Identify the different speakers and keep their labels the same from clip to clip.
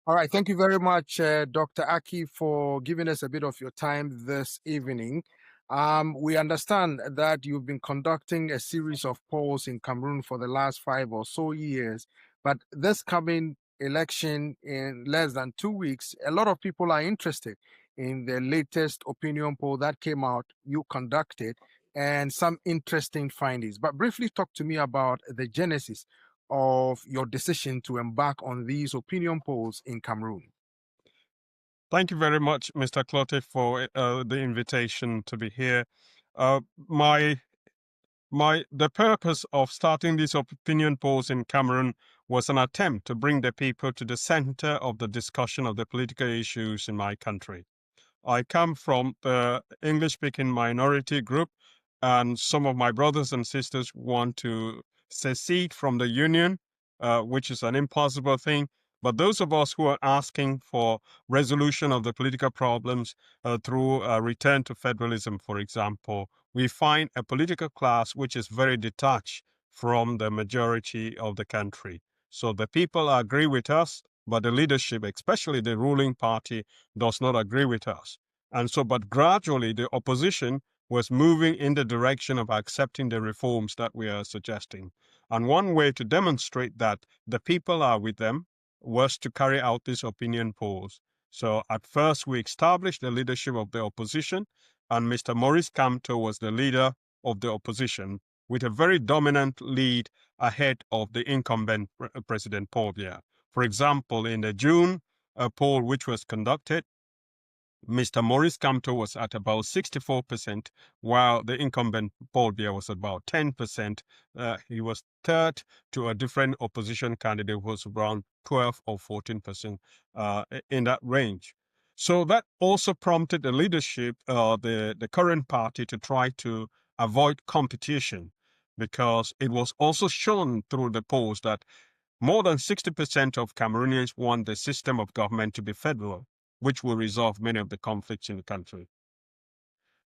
Speaker 1: All right. Thank you very much, Dr. Aki, for giving us a bit of your time this evening. We understand that you've been conducting a series of polls in Cameroon for the last 5 or so years, but this coming election in less than 2 weeks, a lot of people are interested in the latest opinion poll that came out, you conducted, and some interesting findings. But briefly talk to me about the genesis of your decision to embark on these opinion polls in Cameroon.
Speaker 2: Thank you very much, Mr. Clottey, for the invitation to be here. Uh, my the purpose of starting these opinion polls in Cameroon was an attempt to bring the people to the center of the discussion of the political issues in my country. I come from the English-speaking minority group, and some of my brothers and sisters want to secede from the union, which is an impossible thing. But those of us who are asking for resolution of the political problems through a return to federalism, for example, we find a political class which is very detached from the majority of the country. So the people agree with us, but the leadership, especially the ruling party, does not agree with us. And so, but gradually the opposition was moving in the direction of accepting the reforms that we are suggesting. And one way to demonstrate that the people are with them was to carry out these opinion polls. So at first we established the leadership of the opposition, and Mr. Maurice Kamto was the leader of the opposition with a very dominant lead ahead of the incumbent President Paul Biya. For example, in the June poll which was conducted, Mr. Maurice Kamto was at about 64%, while the incumbent Paul Biya was about 10%. He was third to a different opposition candidate who was around 12 or 14% in that range. So that also prompted the leadership, the current party, to try to avoid competition, because it was also shown through the polls that more than 60% of Cameroonians want the system of government to be federal, which will resolve many of the conflicts in the country.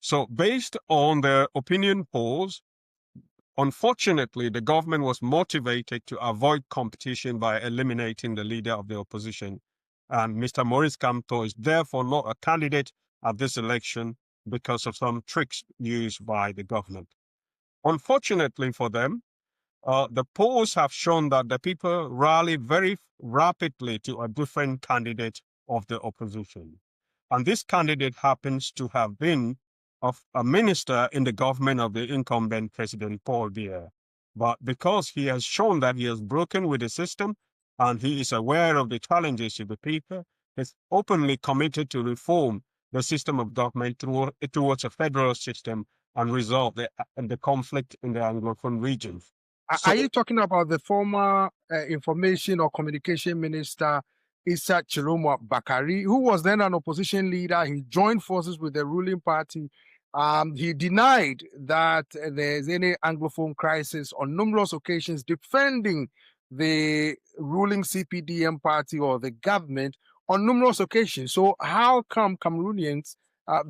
Speaker 2: So based on the opinion polls, unfortunately, the government was motivated to avoid competition by eliminating the leader of the opposition. And Mr. Maurice Kamto is therefore not a candidate at this election because of some tricks used by the government. Unfortunately for them, the polls have shown that the people rally very rapidly to a different candidate of the opposition. And this candidate happens to have been a minister in the government of the incumbent President Paul Biya. But because he has shown that he has broken with the system and he is aware of the challenges of the people, he's openly committed to reform the system of government towards a federal system and resolve the conflict in the Anglophone regions.
Speaker 1: Are
Speaker 2: So,
Speaker 1: you talking about the former information or communication minister, Issa Chiroma Bakary, who was then an opposition leader? He joined forces with the ruling party. He denied that there's any Anglophone crisis on numerous occasions, defending the ruling CPDM party or the government on numerous occasions. So how come Cameroonians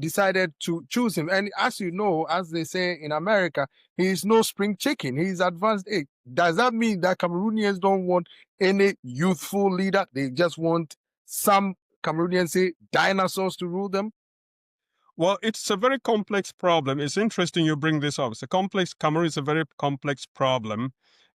Speaker 1: decided to choose him? And as you know, as they say in America, he is no spring chicken. He is advanced age. Does that mean that Cameroonians don't want any youthful leader? They just want some Cameroonians say dinosaurs to rule them?
Speaker 2: well, it's a very complex problem. It's interesting you bring this up. Cameroon is a very complex problem,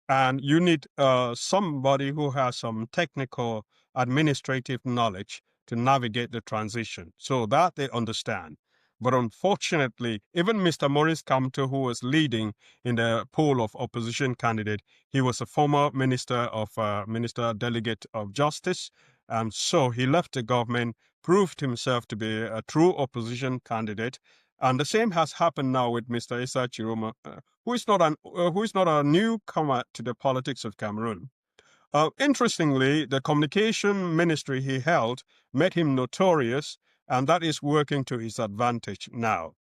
Speaker 2: and you need somebody who has some technical administrative knowledge to navigate the transition so that they understand. But unfortunately, even Mr. Maurice Kamto, who was leading in the pool of opposition candidate, he was a former minister delegate of justice, and so he left the government, proved himself to be a true opposition candidate. And the same has happened now with Mr. Issa Chiroma, who is not a newcomer to the politics of Cameroon. Interestingly, the communication ministry he held made him notorious, and that is working to his advantage now,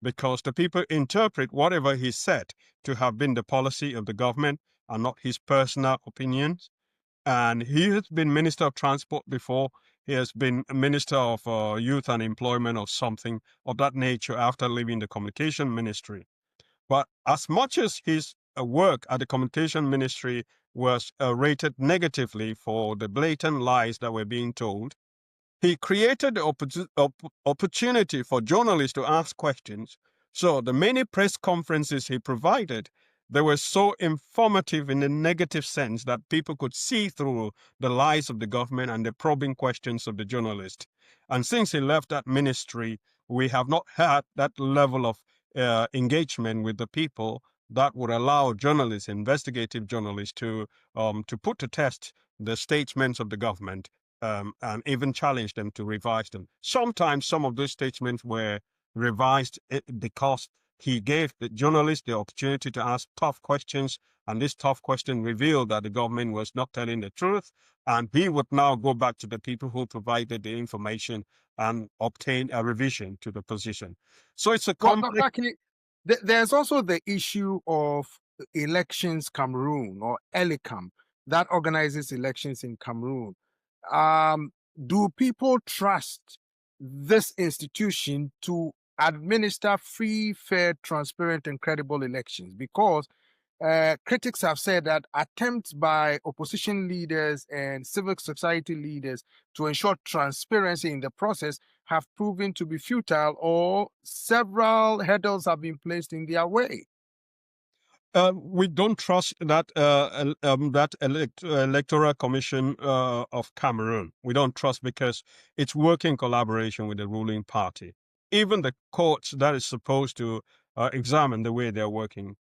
Speaker 2: because the people interpret whatever he said to have been the policy of the government and not his personal opinions. And he has been Minister of Transport before. He has been a Minister of Youth and Employment or something of that nature after leaving the Communication Ministry. But as much as his work at the Communication Ministry was rated negatively for the blatant lies that were being told. He created the opportunity for journalists to ask questions. So the many press conferences he provided, they were so informative in a negative sense that people could see through the lies of the government and the probing questions of the journalist. And since he left that ministry, we have not had that level of engagement with the people that would allow journalists, investigative journalists, to put to test the statements of the government and even challenge them to revise them. Sometimes some of those statements were revised because he gave the journalists the opportunity to ask tough questions, and this tough question revealed that the government was not telling the truth, and he would now go back to the people who provided the information and obtain a revision to the position. So it's a complex...
Speaker 1: Dr. There's also the issue of Elections Cameroon, or ELECAM, that organizes elections in Cameroon. Do people trust this institution to administer free, fair, transparent, and credible elections? Because critics have said that attempts by opposition leaders and civil society leaders to ensure transparency in the process have proven to be futile, or several hurdles have been placed in their way.
Speaker 2: We don't trust that electoral commission of Cameroon. We don't trust because it's working in collaboration with the ruling party. Even the courts that is supposed to examine the way they're working,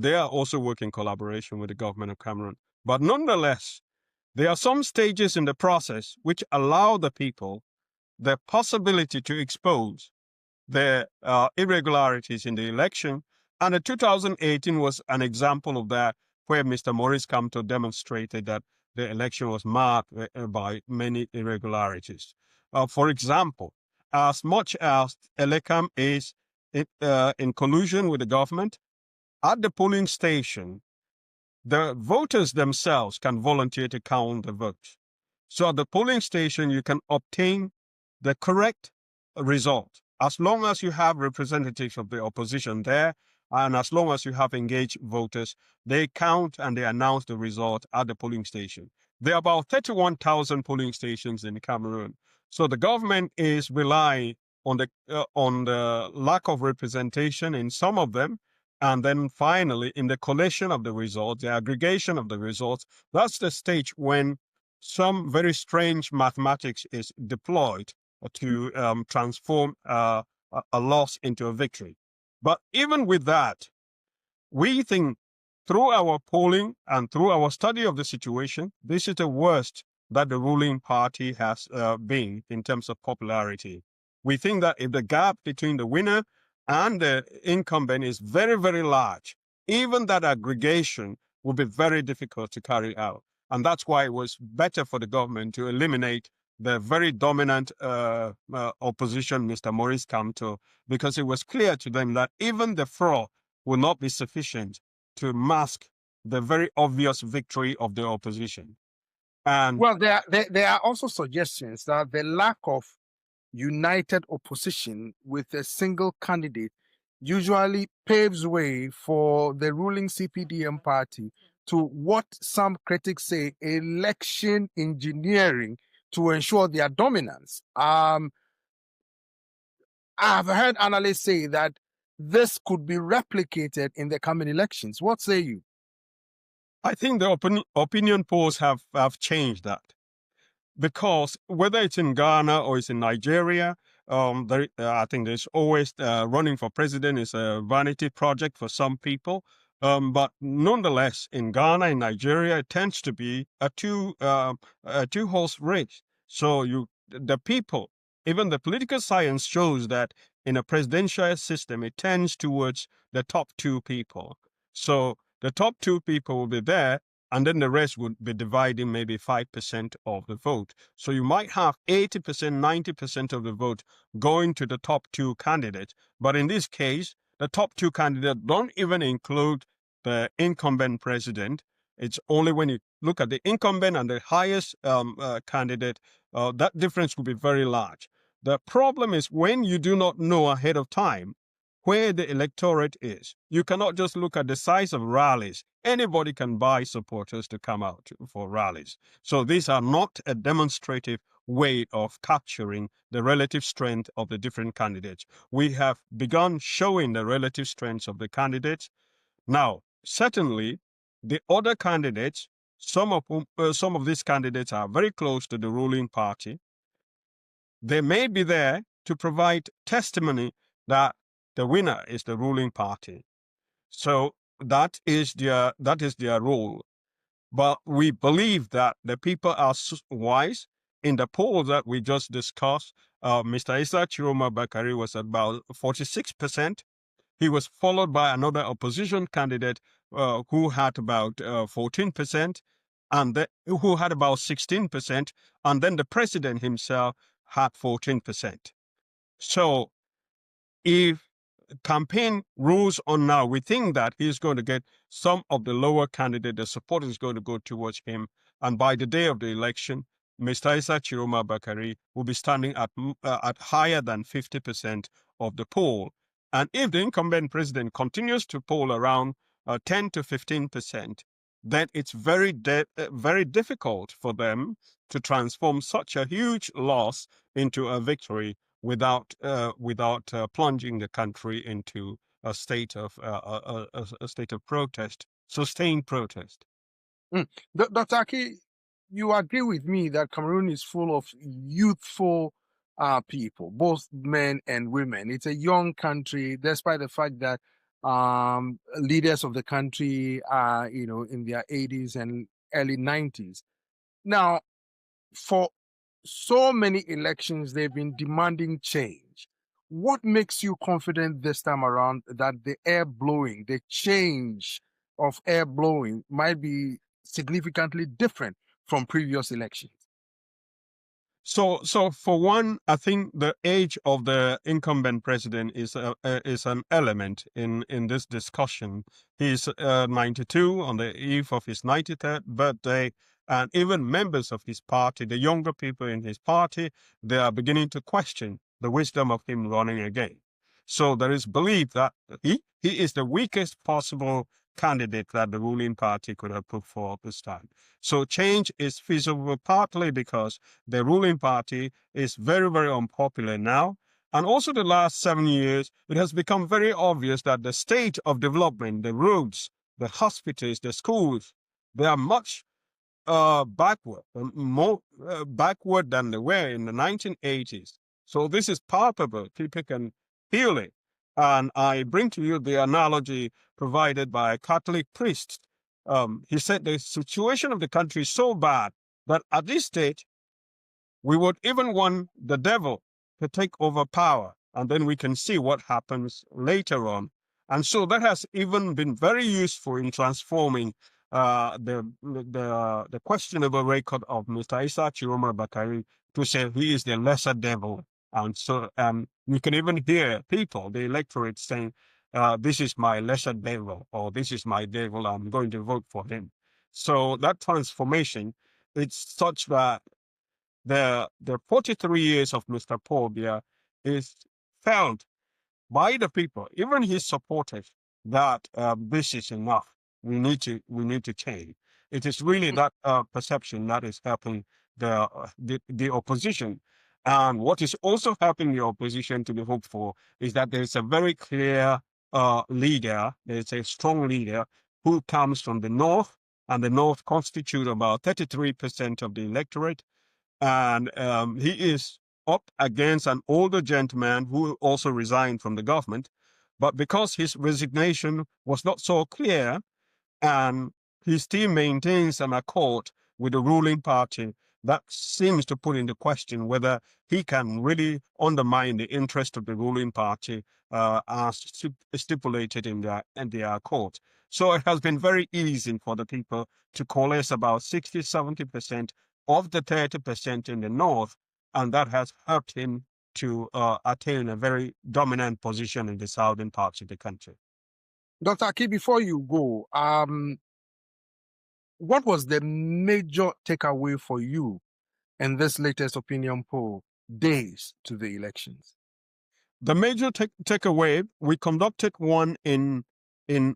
Speaker 2: they are also working in collaboration with the government of Cameroon. But nonetheless, there are some stages in the process which allow the people the possibility to expose the irregularities in the election. And the 2018 was an example of that, where Mr. Maurice Kamto demonstrated that the election was marked by many irregularities. For example, as much as ELECAM is in collusion with the government, at the polling station, the voters themselves can volunteer to count the votes. So at the polling station, you can obtain the correct result as long as you have representatives of the opposition there, and as long as you have engaged voters. They count and they announce the result at the polling station. There are about 31,000 polling stations in Cameroon. So the government is relying on the lack of representation in some of them, and then finally in the collation of the results, the aggregation of the results. That's the stage when some very strange mathematics is deployed to transform a loss into a victory. But even with that, we think through our polling and through our study of the situation, this is the worst that the ruling party has been in terms of popularity. We think that if the gap between the winner and the incumbent is very, very large, even that aggregation will be very difficult to carry out. And that's why it was better for the government to eliminate the very dominant opposition, Mr. Maurice Kamto, because it was clear to them that even the fraud will not be sufficient to mask the very obvious victory of the opposition. And
Speaker 1: well, there are also suggestions that the lack of united opposition with a single candidate usually paves way for the ruling CPDM party to what some critics say election engineering to ensure their dominance. I've heard analysts say that this could be replicated in the coming elections. What say you?
Speaker 2: I think the opinion polls have changed that. Because whether it's in Ghana or it's in Nigeria, I think there's always running for president is a vanity project for some people. But nonetheless, in Ghana and Nigeria, it tends to be a two-horse race. So the people, even the political science shows that in a presidential system, it tends towards the top two people. So the top two people will be there, and then the rest would be dividing maybe 5% of the vote. So you might have 80%, 90% of the vote going to the top two candidates. But in this case, the top two candidates don't even include the incumbent president. It's only when you look at the incumbent and the highest candidate, that difference will be very large. The problem is when you do not know ahead of time where the electorate is. You cannot just look at the size of rallies. Anybody can buy supporters to come out for rallies. So these are not a demonstrative way of capturing the relative strength of the different candidates. We have begun showing the relative strengths of the candidates. Now, certainly, the other candidates, some of these candidates are very close to the ruling party. They may be there to provide testimony that the winner is the ruling party. So that is their role. But we believe that the people are wise. In the poll that we just discussed, Mr. Issa Chiroma Bakary was about 46%. He was followed by another opposition candidate who had about 14%, and who had about 16%, and then the president himself had 14%. So if campaign rules on now, we think that he's going to get some of the lower candidate, the support is going to go towards him. And by the day of the election, Mr. Issa Chiroma Bakary will be standing at higher than 50% of the poll. And if the incumbent president continues to poll around 10 to 15%, then it's very difficult for them to transform such a huge loss into a victory without plunging the country into a state of protest, sustained protest.
Speaker 1: Dr. Aki, you agree with me that Cameroon is full of youthful people, both men and women. It's a young country, despite the fact that leaders of the country are, in their 80s and early 90s. Now, for so many elections, they've been demanding change. What makes you confident this time around that the change of air blowing might be significantly different from previous elections?
Speaker 2: So for one, I think the age of the incumbent president is an element in this discussion. He's 92 on the eve of his 93rd birthday, and even members of his party, the younger people in his party, they are beginning to question the wisdom of him running again. So there is belief that he is the weakest possible candidate that the ruling party could have put forward this time. So change is feasible partly because the ruling party is very, very unpopular now. And also the last 7 years, it has become very obvious that the state of development, the roads, the hospitals, the schools, they are much backward, more backward than they were in the 1980s. So this is palpable. People can feel it. And I bring to you the analogy provided by a Catholic priest. He said the situation of the country is so bad that at this stage, we would even want the devil to take over power, and then we can see what happens later on. And so that has even been very useful in transforming the questionable record of Mr. Issa Chiroma Bakary to say he is the lesser devil. And so you can even hear people, the electorate, saying, this is my lesser devil, or this is my devil, I'm going to vote for him. So that transformation, it's such that the 43 years of Mr. Paul Biya is felt by the people, even his supporters, that this is enough. We need to change. It is really that perception that is helping the opposition. And what is also helping the opposition to be hopeful is that there is a very clear leader. There is a strong leader who comes from the north, and the north constitutes about 33% of the electorate. And he is up against an older gentleman who also resigned from the government. But because his resignation was not so clear, and he still maintains an accord with the ruling party, that seems to put into question whether he can really undermine the interest of the ruling party as stipulated in the accord. So it has been very easy for the people to coalesce about 60, 70% of the 30% in the north, and that has helped him to attain a very dominant position in the southern parts of the country.
Speaker 1: Dr. Aki, before you go, what was the major takeaway for you in this latest opinion poll, days to the elections?
Speaker 2: The major takeaway, we conducted one in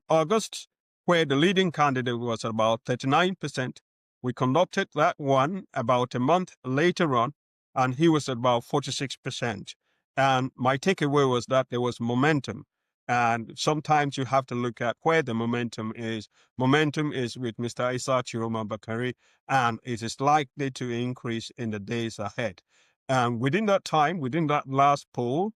Speaker 2: August, where the leading candidate was about 39%. We conducted that one about a month later on, and he was about 46%. And my takeaway was that there was momentum. And sometimes you have to look at where the momentum is. Momentum is with Mr. Issa Chiroma Bakary, and it is likely to increase in the days ahead. And within that time, within that last poll,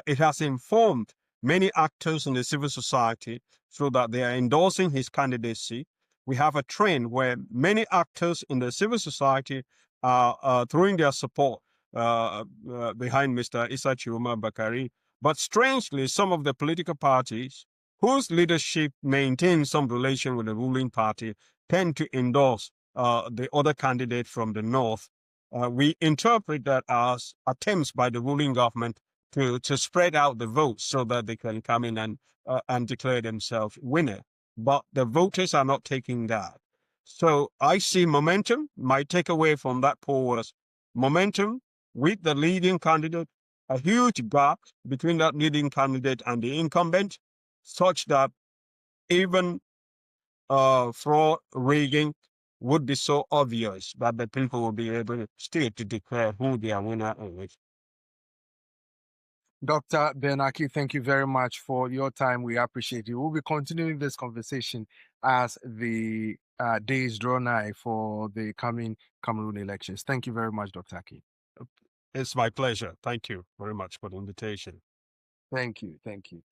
Speaker 2: it has informed many actors in the civil society so that they are endorsing his candidacy. We have a trend where many actors in the civil society are throwing their support behind Mr. Issa Chiroma Bakary. But strangely, some of the political parties whose leadership maintains some relation with the ruling party tend to endorse the other candidate from the north. We interpret that as attempts by the ruling government to spread out the votes so that they can come in and declare themselves winner. But the voters are not taking that. So I see momentum. My takeaway from that poll was momentum with the leading candidate, a huge gap between that leading candidate and the incumbent, such that even fraud, rigging would be so obvious that the people will be able still to declare who their winner is.
Speaker 1: Dr. Benaki, thank you very much for your time. We appreciate you. We'll be continuing this conversation as the days draw nigh for the coming Cameroon elections. Thank you very much, Dr. Aki.
Speaker 2: It's my pleasure. Thank you very much for the invitation.
Speaker 1: Thank you. Thank you.